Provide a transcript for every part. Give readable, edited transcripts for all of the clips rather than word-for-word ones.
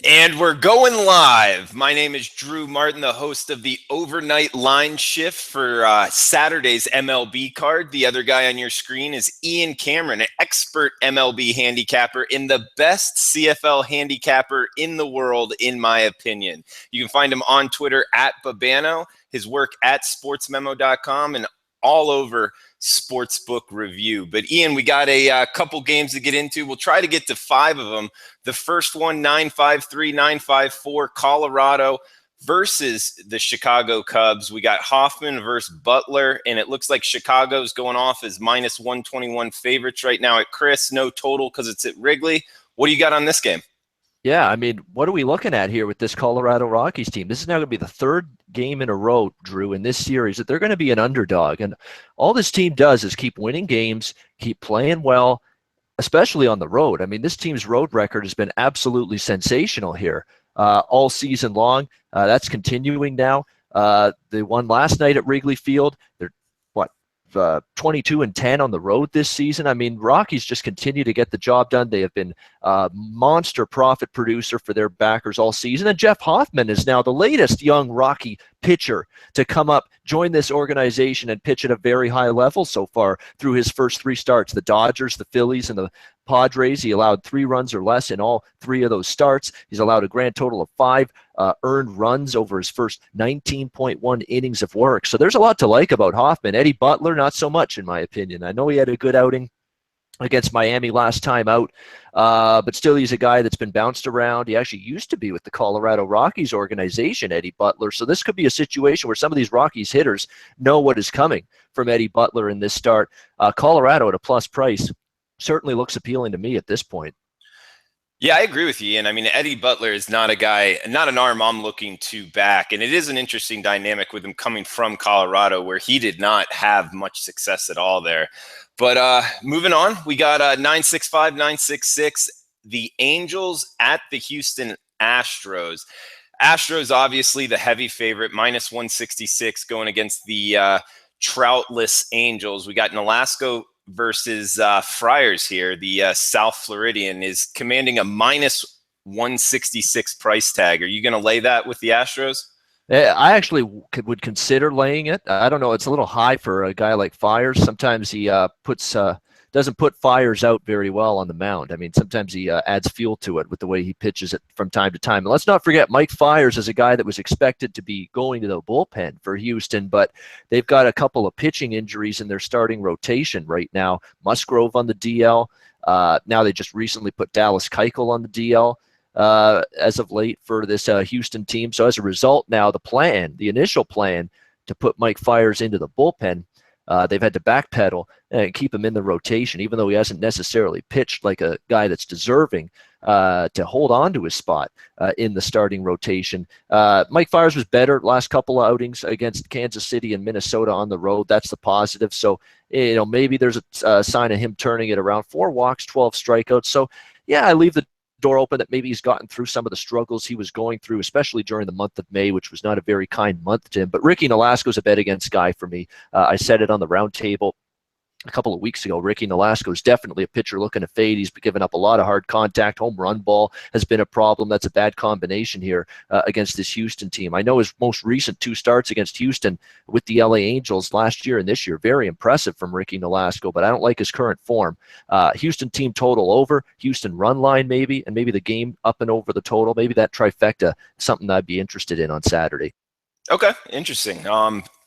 And we're going live. My name is Drew Martin, the host of the Overnight Line Shift for Saturday's MLB card. The other guy on your screen is Ian Cameron, an expert MLB handicapper and the best CFL handicapper in the world, in my opinion. You can find him on Twitter at Babano, his work at sportsmemo.com, and all over Sportsbook Review. But Ian, we got a couple games to get into. We'll try to get to 5 of them. The first one, 9-5-3, 9-5-4, Colorado versus the Chicago Cubs. We got Hoffman versus Butler, and it looks like Chicago's going off as minus 121 favorites right now at Chris. No total because it's at Wrigley. What do you got on this game? Yeah, I mean, what are we looking at here with this Colorado Rockies team? This is now going to be the third game in a row, Drew, in this series that they're going to be an underdog. And all this team does is keep winning games, keep playing well, especially on the road. I mean, this team's road record has been absolutely sensational here all season long. That's continuing now. They won last night at Wrigley Field. They're 22-10 on the road this season. I mean, Rockies just continue to get the job done. They have been a monster profit producer for their backers all season. And Jeff Hoffman is now the latest young Rocky pitcher to come up, join this organization, and pitch at a very high level so far through his first 3 starts. The Dodgers, the Phillies, and the Padres. He allowed 3 runs or less in all 3 of those starts. He's allowed a grand total of 5 earned runs over his first 19.1 innings of work. So there's a lot to like about Hoffman. Eddie Butler, not so much in my opinion. I know he had a good outing against Miami last time out, but still he's a guy that's been bounced around. He actually used to be with the Colorado Rockies organization, Eddie Butler. So this could be a situation where some of these Rockies hitters know what is coming from Eddie Butler in this start. Colorado at a plus price certainly looks appealing to me at this point. Yeah, I agree with you. And I mean, Eddie Butler is not a guy, not an arm I'm looking to back. And it is an interesting dynamic with him coming from Colorado, where he did not have much success at all there. But moving on, we got 9-6-5, 9-6-6, the Angels at the Houston Astros. Astros, obviously the heavy favorite, minus 166 going against the troutless Angels. We got Nolasco versus Friars here. The South Floridian is commanding a minus 166 price tag. Are you going to lay that with the Astros? I actually would consider laying it. I don't know. It's a little high for a guy like Fiers. Sometimes he doesn't put Fiers out very well on the mound. I mean, sometimes he adds fuel to it with the way he pitches it from time to time. And let's not forget, Mike Fiers is a guy that was expected to be going to the bullpen for Houston, but they've got a couple of pitching injuries in their starting rotation right now. Musgrove on the DL. Now they just recently put Dallas Keuchel on the DL. As of late for this Houston team. So as a result, now the initial plan to put Mike Fiers into the bullpen, they've had to backpedal and keep him in the rotation, even though he hasn't necessarily pitched like a guy that's deserving to hold on to his spot in the starting rotation. Mike Fiers was better last couple of outings against Kansas City and Minnesota on the road. That's the positive. So, maybe there's a sign of him turning it around. 4 walks, 12 strikeouts. So, yeah, I leave the door open that maybe he's gotten through some of the struggles he was going through, especially during the month of May, which was not a very kind month to him. But Ricky Nolasco's a bet against guy for me. I said it on the roundtable a couple of weeks ago. Ricky Nolasco is definitely a pitcher looking to fade. He's given up a lot of hard contact. Home run ball has been a problem. That's a bad combination here against this Houston team. I know his most recent 2 starts against Houston with the LA Angels last year and this year, very impressive from Ricky Nolasco, but I don't like his current form. Houston team total over, Houston run line maybe, and maybe the game up and over the total. Maybe that trifecta, something I'd be interested in on Saturday. Okay, interesting.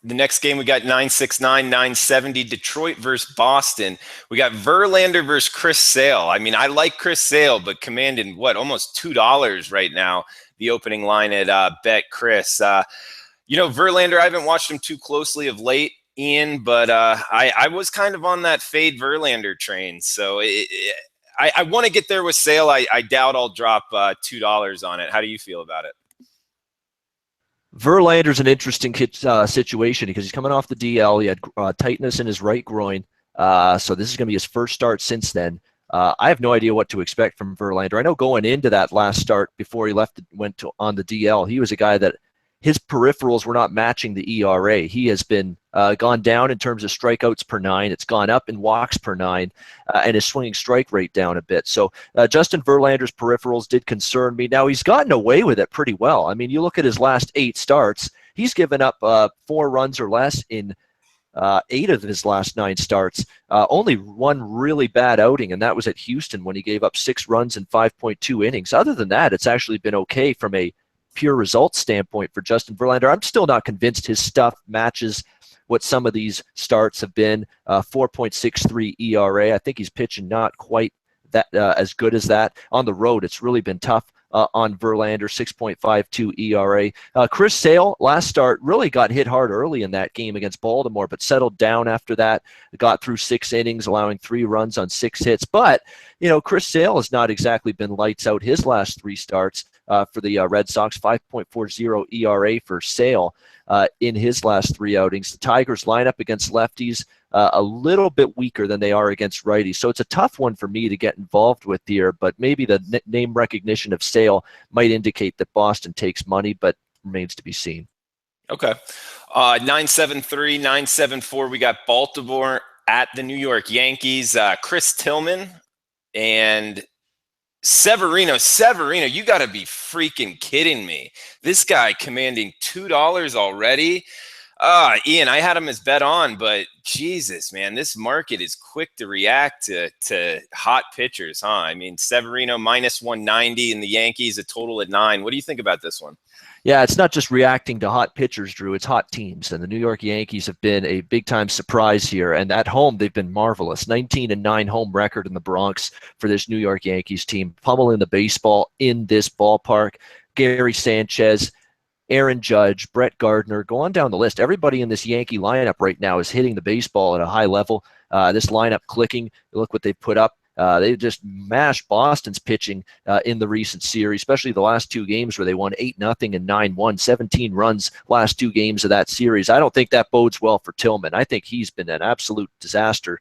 The next game, we got 9-6-9, 970, Detroit versus Boston. We got Verlander versus Chris Sale. I mean, I like Chris Sale, but commanding, almost $2 right now, the opening line at Bet Chris. Verlander, I haven't watched him too closely of late, Ian, but I was kind of on that fade Verlander train. So I want to get there with Sale. I doubt I'll drop $2 on it. How do you feel about it? Verlander's an interesting situation because he's coming off the DL. He had tightness in his right groin. So this is going to be his first start since then. I have no idea what to expect from Verlander. I know going into that last start before he went on the DL, he was a guy that his peripherals were not matching the ERA. He has been gone down in terms of strikeouts per nine. It's gone up in walks per nine, and his swinging strike rate down a bit. So Justin Verlander's peripherals did concern me. Now, he's gotten away with it pretty well. I mean, you look at his last 8 starts, he's given up 4 runs or less in 8 of his last 9 starts. Only one really bad outing, and that was at Houston when he gave up 6 runs in 5.2 innings. Other than that, it's actually been okay from a pure results standpoint for Justin Verlander. I'm still not convinced his stuff matches what some of these starts have been. 4.63 ERA. I think he's pitching not quite that as good as that. On the road, it's really been tough on Verlander, 6.52 ERA. Chris Sale, last start, really got hit hard early in that game against Baltimore, but settled down after that, got through 6 innings, allowing 3 runs on 6 hits. But, Chris Sale has not exactly been lights out his last 3 starts for the Red Sox, 5.40 ERA for Sale in his last 3 outings. The Tigers lineup against lefties, a little bit weaker than they are against righties. So it's a tough one for me to get involved with here, but maybe the name recognition of Sale might indicate that Boston takes money, but remains to be seen. Okay. 973, 974, we got Baltimore at the New York Yankees. Chris Tillman and Severino, you got to be freaking kidding me. This guy commanding $2 already. Ian, I had him as bet on, but Jesus, man, this market is quick to react to hot pitchers, huh? I mean, Severino minus 190 and the Yankees a total at 9. What do you think about this one? Yeah, it's not just reacting to hot pitchers, Drew. It's hot teams. And the New York Yankees have been a big-time surprise here. And at home, they've been marvelous. 19-9 home record in the Bronx for this New York Yankees team. Pummeling the baseball in this ballpark. Gary Sanchez, Aaron Judge, Brett Gardner, go on down the list. Everybody in this Yankee lineup right now is hitting the baseball at a high level. This lineup clicking. Look what they've put up. They just mashed Boston's pitching in the recent series, especially the last 2 games where they won 8-0 and 9-1, 17 runs last 2 games of that series. I don't think that bodes well for Tillman. I think he's been an absolute disaster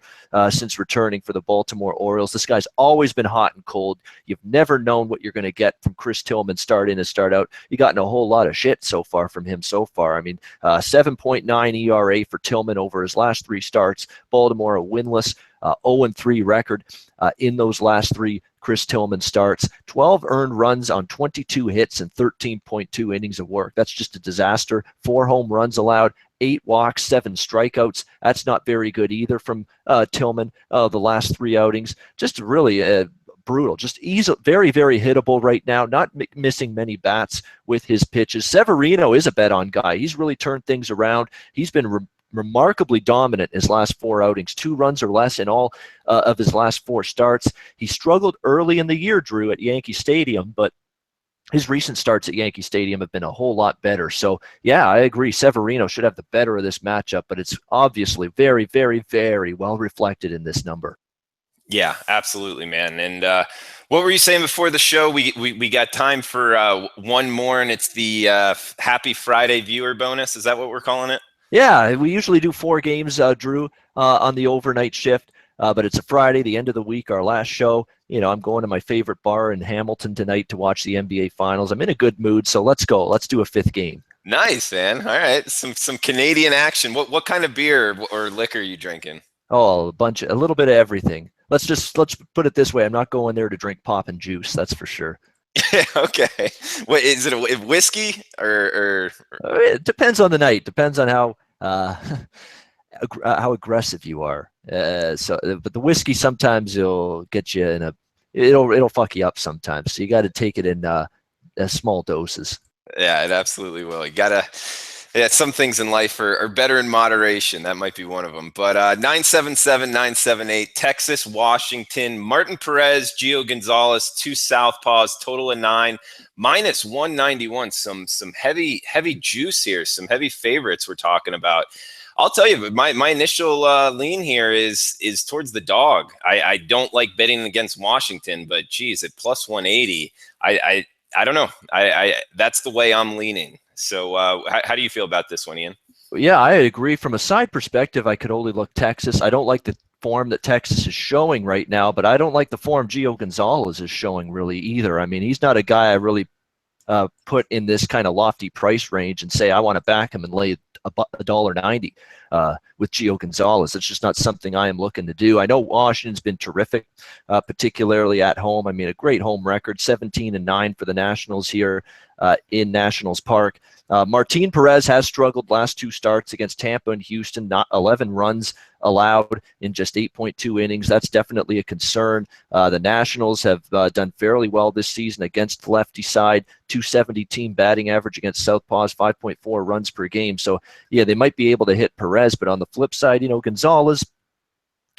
since returning for the Baltimore Orioles. This guy's always been hot and cold. You've never known what you're going to get from Chris Tillman start in and start out. You've gotten a whole lot of shit so far from him so far. I mean, 7.9 ERA for Tillman over his last 3 starts. Baltimore a winless 0-3 record in those last 3 Chris Tillman starts. 12 earned runs on 22 hits and 13.2 innings of work. That's just a disaster. 4 home runs allowed, 8 walks, 7 strikeouts. That's not very good either from Tillman. The last 3 outings, just really brutal. Just easy, very, very hittable right now. Not missing many bats with his pitches. Severino is a bet-on guy. He's really turned things around. He's been remarkably dominant in his last 4 outings, 2 runs or less in all of his last 4 starts. He struggled early in the year, Drew, at Yankee Stadium, but his recent starts at Yankee Stadium have been a whole lot better. So, yeah, I agree. Severino should have the better of this matchup, but it's obviously very, very, very well reflected in this number. Yeah, absolutely, man. And what were you saying before the show? We got time for one more, and it's the Happy Friday viewer bonus. Is that what we're calling it? Yeah, we usually do 4 games, Drew, on the overnight shift, but it's a Friday, the end of the week, our last show. I'm going to my favorite bar in Hamilton tonight to watch the NBA Finals. I'm in a good mood, so let's go. Let's do a 5th game. Nice, man. All right, some Canadian action. What kind of beer or liquor are you drinking? Oh, a little bit of everything. Let's put it this way. I'm not going there to drink pop and juice. That's for sure. Okay. What is it? A whiskey or? It depends on the night. Depends on how aggressive you are. But the whiskey sometimes will get you it'll fuck you up sometimes. So you got to take it in small doses. Yeah, it absolutely will. You gotta. Yeah, some things in life are better in moderation. That might be one of them. But 977, 978, Texas, Washington, Martin Perez, Gio Gonzalez, 2 southpaws, total of 9, minus 191. Some heavy juice here, some heavy favorites we're talking about. I'll tell you, my initial lean here is towards the dog. I don't like betting against Washington, but geez, at plus 180, I don't know. That's the way I'm leaning. So how do you feel about this one, Ian? Yeah, I agree. From a side perspective, I could only look Texas. I don't like the form that Texas is showing right now, but I don't like the form Gio Gonzalez is showing really either. I mean, he's not a guy I really put in this kind of lofty price range and say, I want to back him and lay $1.90 with Gio Gonzalez. It's just not something I am looking to do. I know Washington's been terrific, particularly at home. I mean, a great home record, 17-9 for the Nationals here in Nationals Park. Martin Perez has struggled last 2 starts against Tampa and Houston, not 11 runs allowed in just 8.2 innings. That's definitely a concern. The Nationals have done fairly well this season against the lefty side, 270 team batting average against southpaws, 5.4 runs per game. So, yeah, they might be able to hit Perez, but on the flip side, Gonzalez,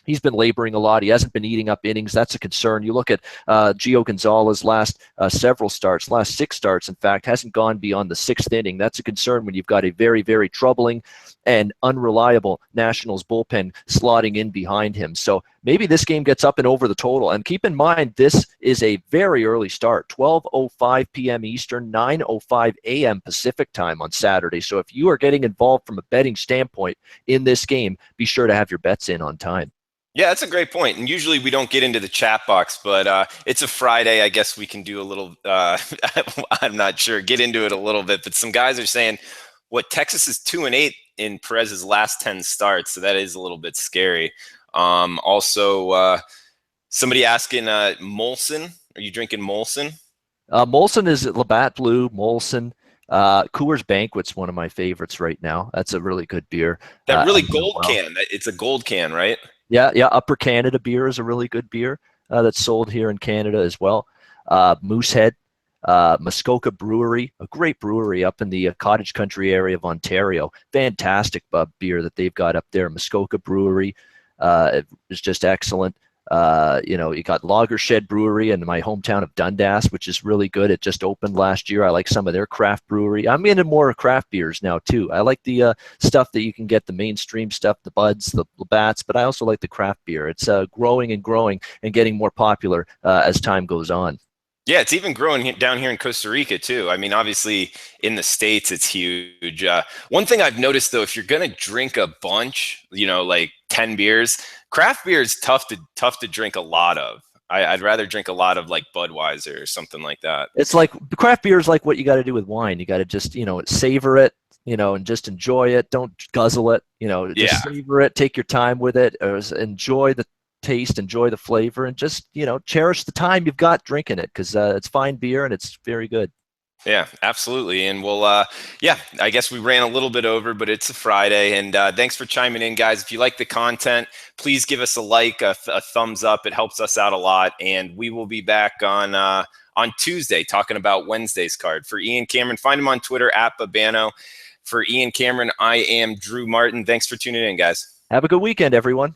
he's been laboring a lot. He hasn't been eating up innings. That's a concern. You look at Gio Gonzalez last several starts, last 6 starts, in fact, hasn't gone beyond the 6th inning. That's a concern when you've got a very, very troubling and unreliable Nationals bullpen slotting in behind him. So maybe this game gets up and over the total. And keep in mind, this is a very early start, 12:05 p.m. Eastern, 9:05 a.m. Pacific time on Saturday. So if you are getting involved from a betting standpoint in this game, be sure to have your bets in on time. Yeah, that's a great point. And usually we don't get into the chat box, but it's a Friday. I guess we can do a little, I'm not sure, get into it a little bit. But some guys are saying, Texas is 2-8 in Perez's last 10 starts. So that is a little bit scary. Also, somebody asking, Molson, are you drinking Molson? Molson is Labatt Blue, Molson. Coors Banquet's one of my favorites right now. That's a really good beer. That really gold can. It's a gold can, right? Yeah. Upper Canada beer is a really good beer that's sold here in Canada as well. Moosehead, Muskoka Brewery, a great brewery up in the cottage country area of Ontario. Fantastic beer that they've got up there. Muskoka Brewery is just excellent. You got Lagershed Brewery in my hometown of Dundas, which is really good. It just opened last year. I like some of their craft brewery. I'm into more craft beers now too. I like the stuff that you can get, the mainstream stuff, the Buds, the Labatts, but I also like the craft beer. It's growing and getting more popular as time goes on. Yeah, it's even growing down here in Costa Rica too. I mean, obviously in the States, it's huge. One thing I've noticed though, if you're going to drink a bunch, like 10 beers, craft beer is tough to drink a lot of. I'd rather drink a lot of like Budweiser or something like that. It's like craft beer is like what you got to do with wine. You got to just, savor it, and just enjoy it. Don't guzzle it, just savor it, take your time with it, enjoy the taste, enjoy the flavor, and just cherish the time you've got drinking it, because it's fine beer and it's very good. Yeah, absolutely. And we'll I guess we ran a little bit over, but it's a Friday. And thanks for chiming in, guys. If you like the content, please give us a like, a thumbs up. It helps us out a lot. And we will be back on Tuesday talking about Wednesday's card. For Ian Cameron, find him on Twitter @Babano. For Ian Cameron, I am Drew Martin. Thanks for tuning in, guys. Have a good weekend, everyone.